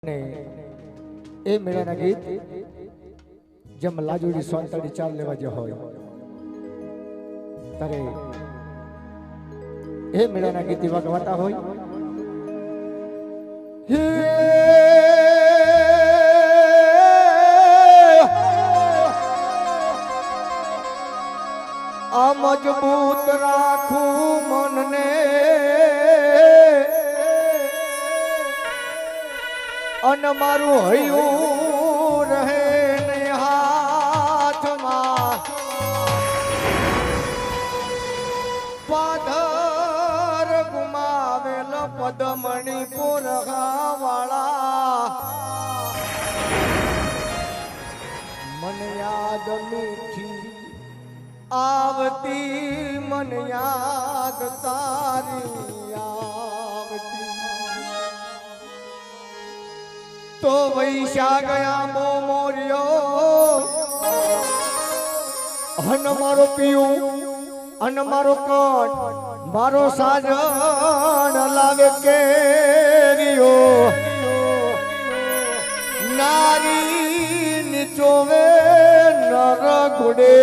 ને એ મેળાના ગીત જેમ લાજુડી સોંતડી ચાલ લેવા જે હોય તારે એ મેળાના ગીત એવા ગવાતા હોય આ મજબૂત રાખું મનને અન મારું હૈયું રહે ને હાથમાં પાધર ગુમાવેલ પદમણી પોરગાવાળા મન યાદ મીઠી આવતી મન યાદ તારી આવતી તો વૈશા ગયા મો મોર્યો હન મારો પિયું અન મારો કટ મારો સાજણ લાવે કેરિયો નારી નિચોવે નર ઘોડે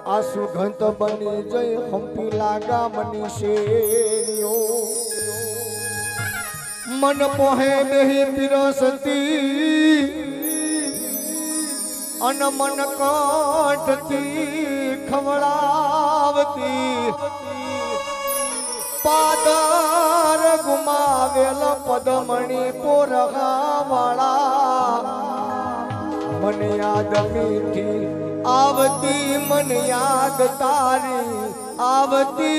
આ સુગંધ બની જઈ હંપી લાગા મની શેરિયો मन पोहे नहीं पिरसती अन मन काटती खवड़ावती पादर गुमावेल पदमणी पोरगावाळा मन याद मीठी आवती मन याद तारी आवती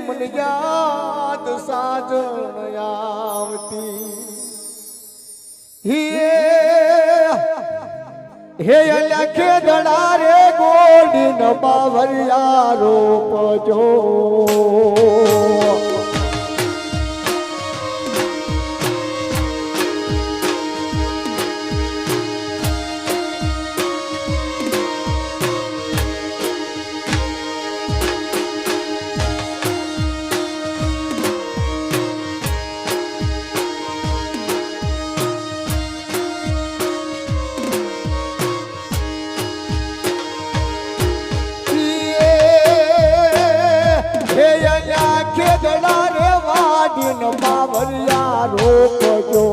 मन याद साजन आवती हे लखे दड़ा रे गोडी न बावरिया रोपजो बावरिया रोकजो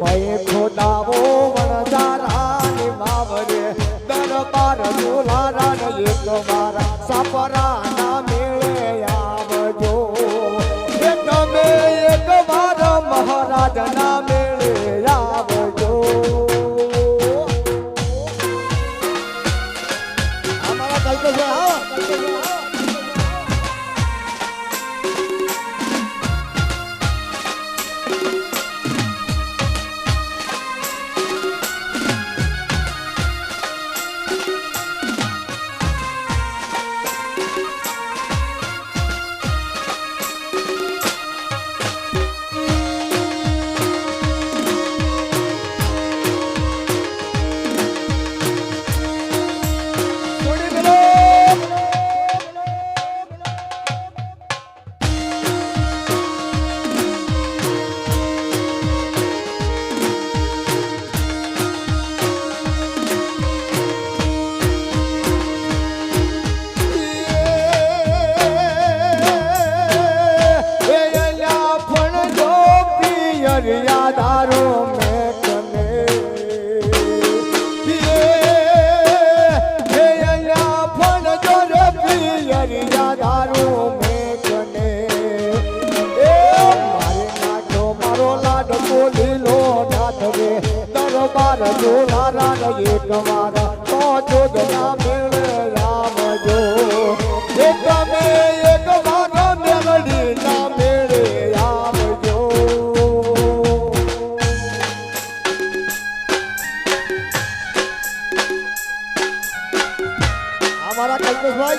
मैं खोदावो वनदारा ने बावरे दरबार दुलारा ने एक मारा सापरा ना मेळे आवजो તમે એક વાર મહારાજ ના મેળે આવજો અમારા કલ્પે છે यादारो में कने ये या फन जो रे पियर यादारो में कने ए मारे नाचो मारो लाड बोलीलो नाथ रे दरबार दुलारा ने एक मारा तो जो जना मेळे रामजो एक में एक मारो मेलडी ना मेळे आवजो हमारा कल्पेश भाई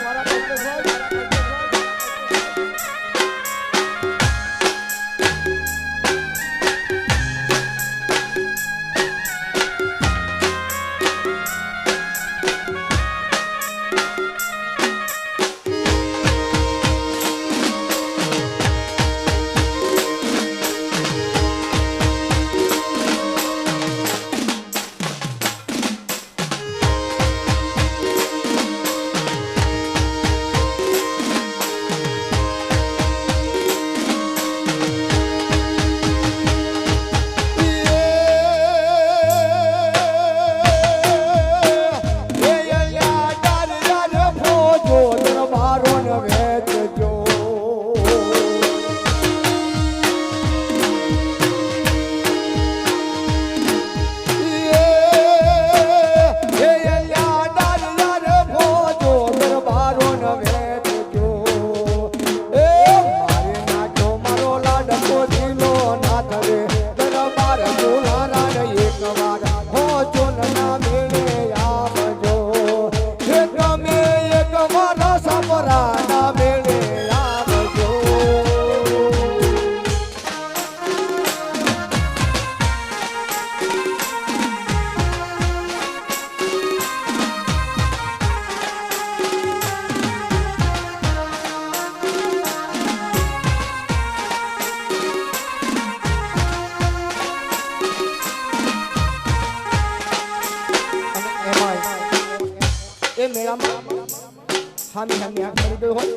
હામી હામી આંખ મળી ગયો હોય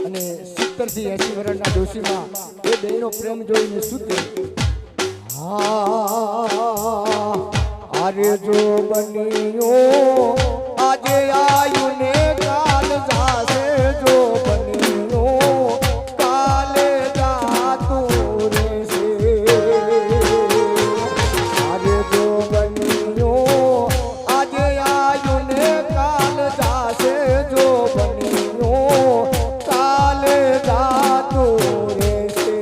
અને 70 થી 80 વર્ષના ડોશીમાં એ બેનો પ્રેમ જોઈને શું કહે આરે જો બન્યો આજે આયુ ને કાલ જાશે જો બન્યો કાલે જાતું રહેશે આરે જો બન્યો આજે આયુ ને કાલ જાશે જો બન્યો કાલે જાતું રહેશે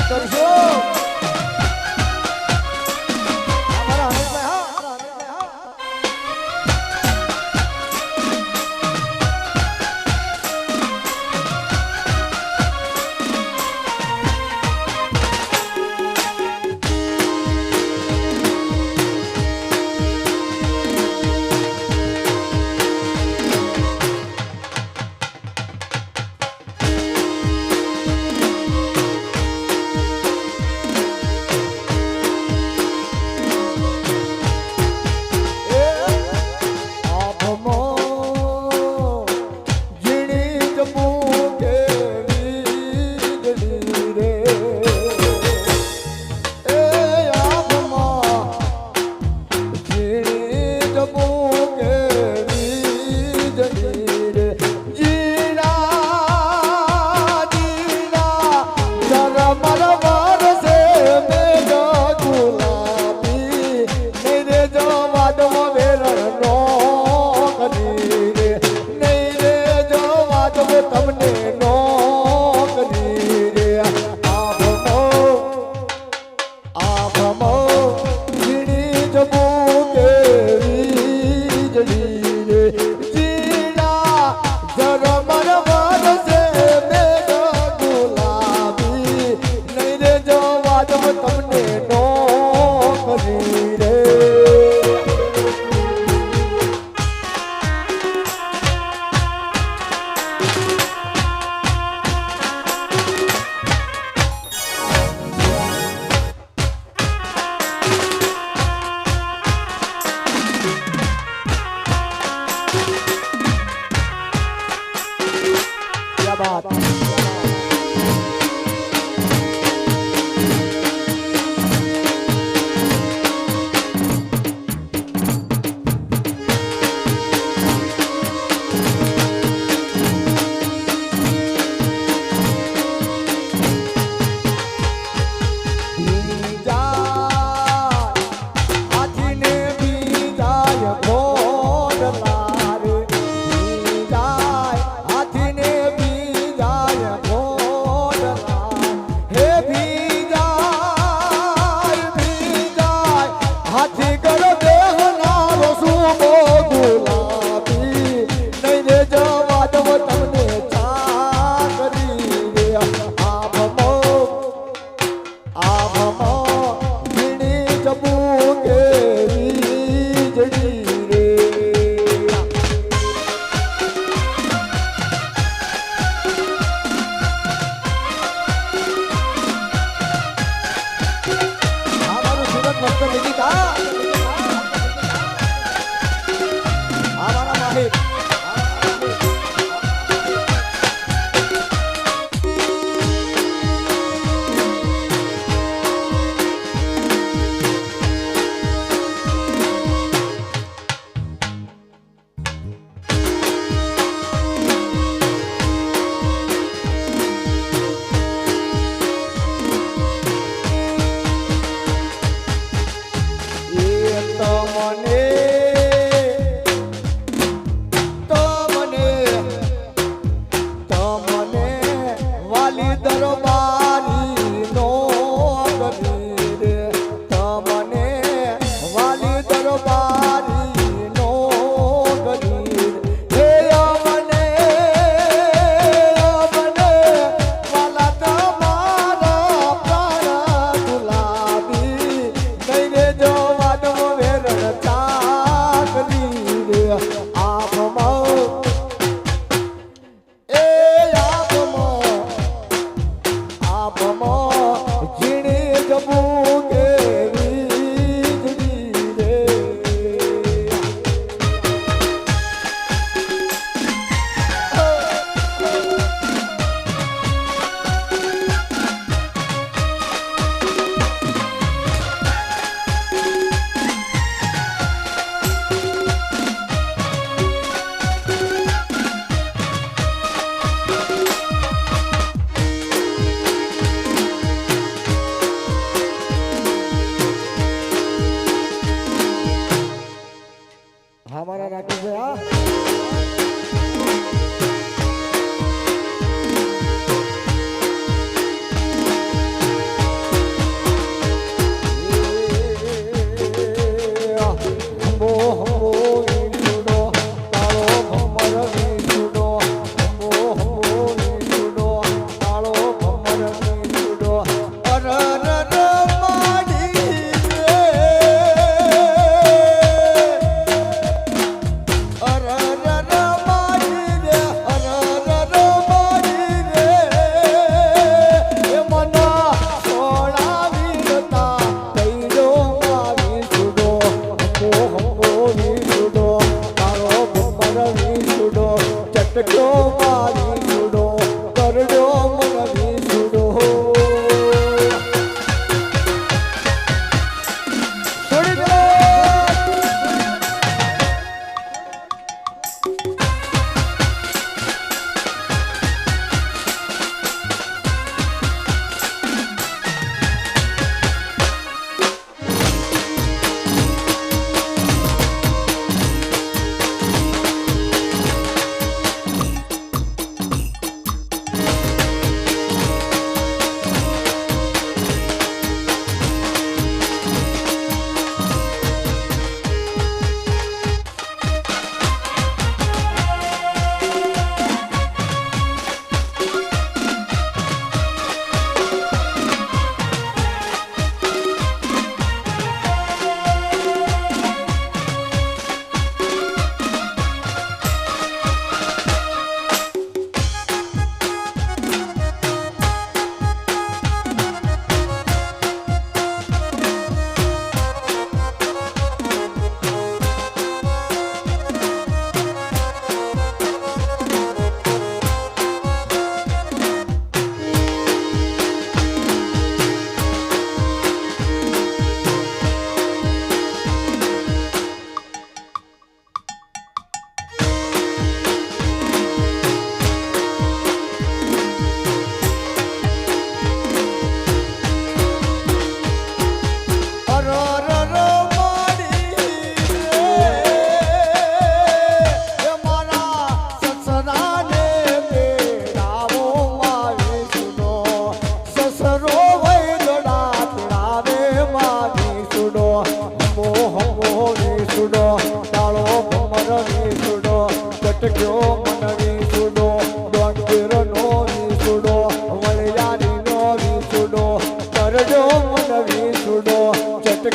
કરશો અમારા હમીરભાઈ હા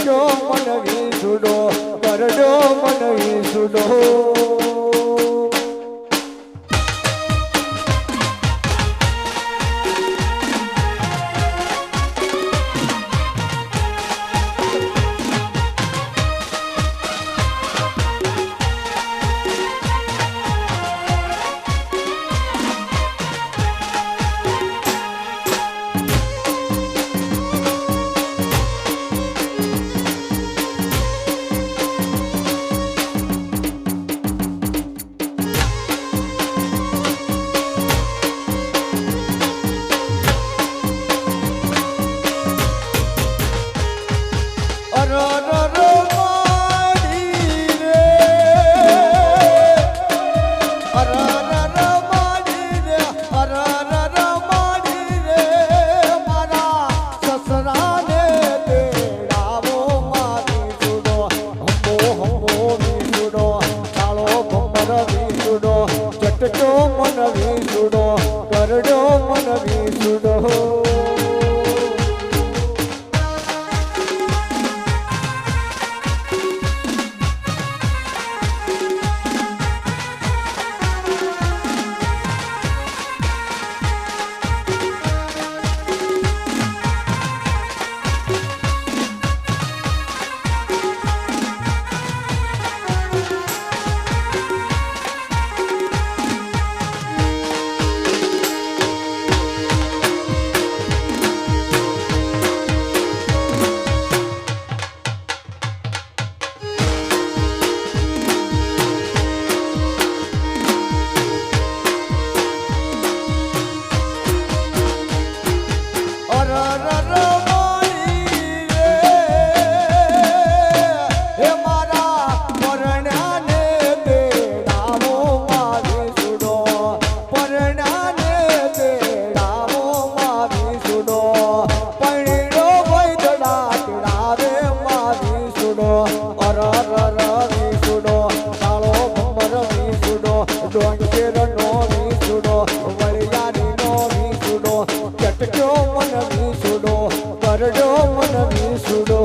ચટક્યો મન વિસુડો કરડો મન વિસુડો ચટકો મન વિસુડો કરડો મન વિસુડો કરડો મન વિસુડો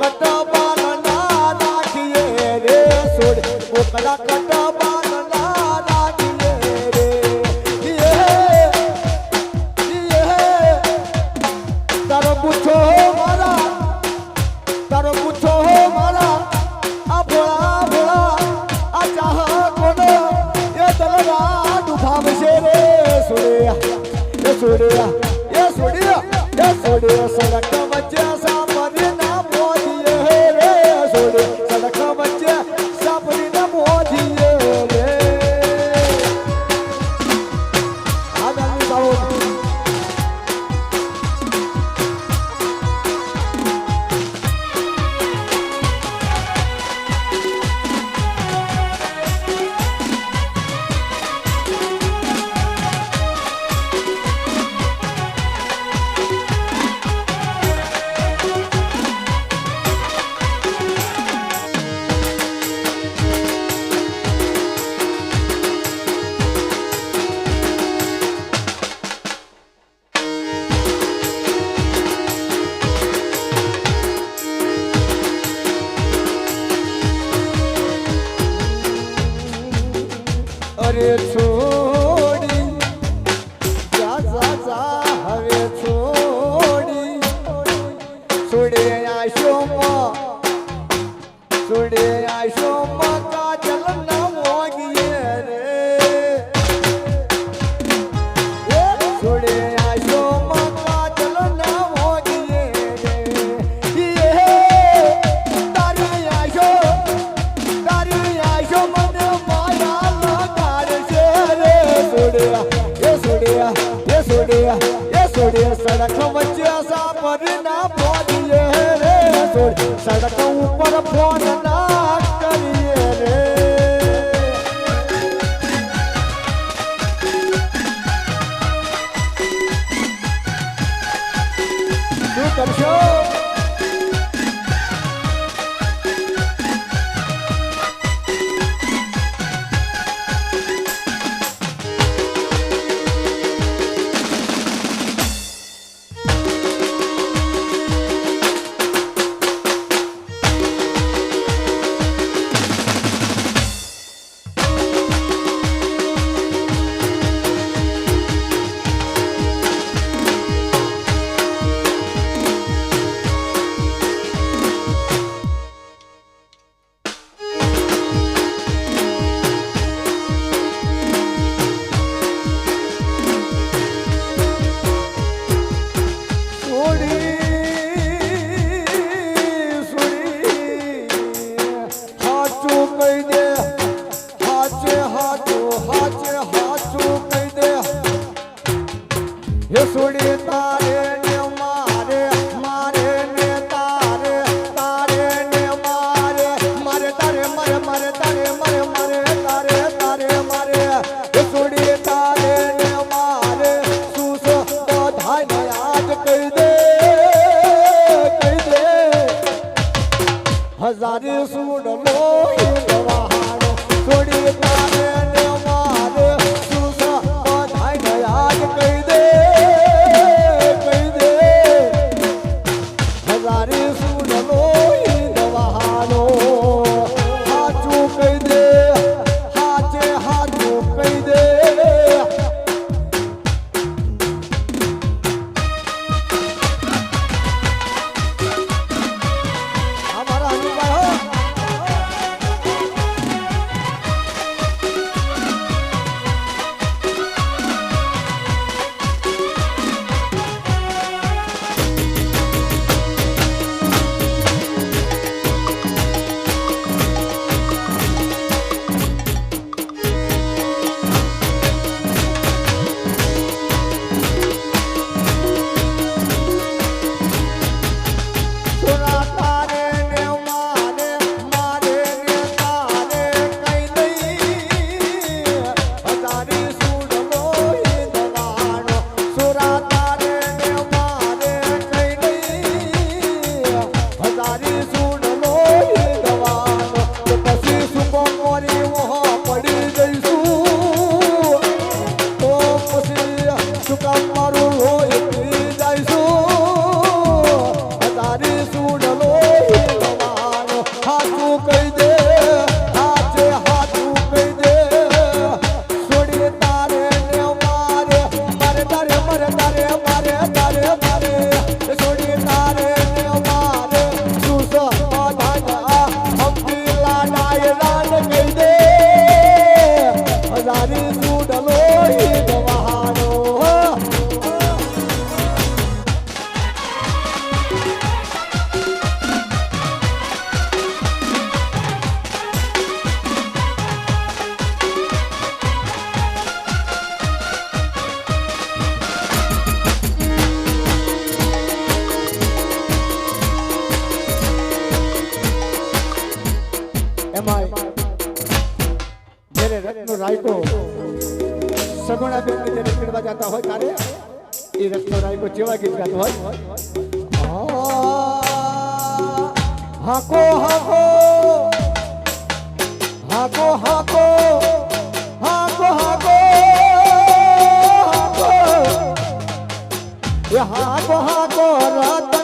કટબાલ ના રાખીએ રે સોડી કોકડા કટબાલ ના રાખીએ રે તારો પૂછો મારા આ ભોળા ભોળા આ ચાહ કોનો એ દલવા ડુભાવશે રે સોડિયા સડક વચ્ચે સાપરી ના મોદીએ રે સોડિયા સડક વચ્ચે સાપરી ના મોદીએ રે આ ગામની બાળો અરે છોડી જા હવે છોડે આશોમાં કાજલ ના મોગીએ રે છોડે આશોમાં કાજલ ના મોગીએ રે તારી આશો મને માયા લગાડશે રે સોડિયા સડક વચ્ચે સાપરી ના પહોંચીએ રે સડક ઉપર ફોન ના કરીએ રે શું કરશો સોડી તારે ને મારે ને તારે ને મારે તારે મારે સોડી તારે ને મારે સુસો બધાય ને આજ કહી દે હજારે સુડ લોહી ગવાહાનો સોડી તારે ને મારે સુસો બધાય ને આજ કહી દે હજારે સુડ લોહી ગવાહાનો હાચું કહી દે હાચું કહી દે અમારા હનુભાઈ હો રાયકો સગુણા બેન ને જ્યારે પીડવા જતા હોય ત્યારે એ રસ્તો રાયકો જેવા ગીત ગાતો હોય હાકો હાકો હાકો હાકો હાકો હાકો હાકો હાકો હાકો રાત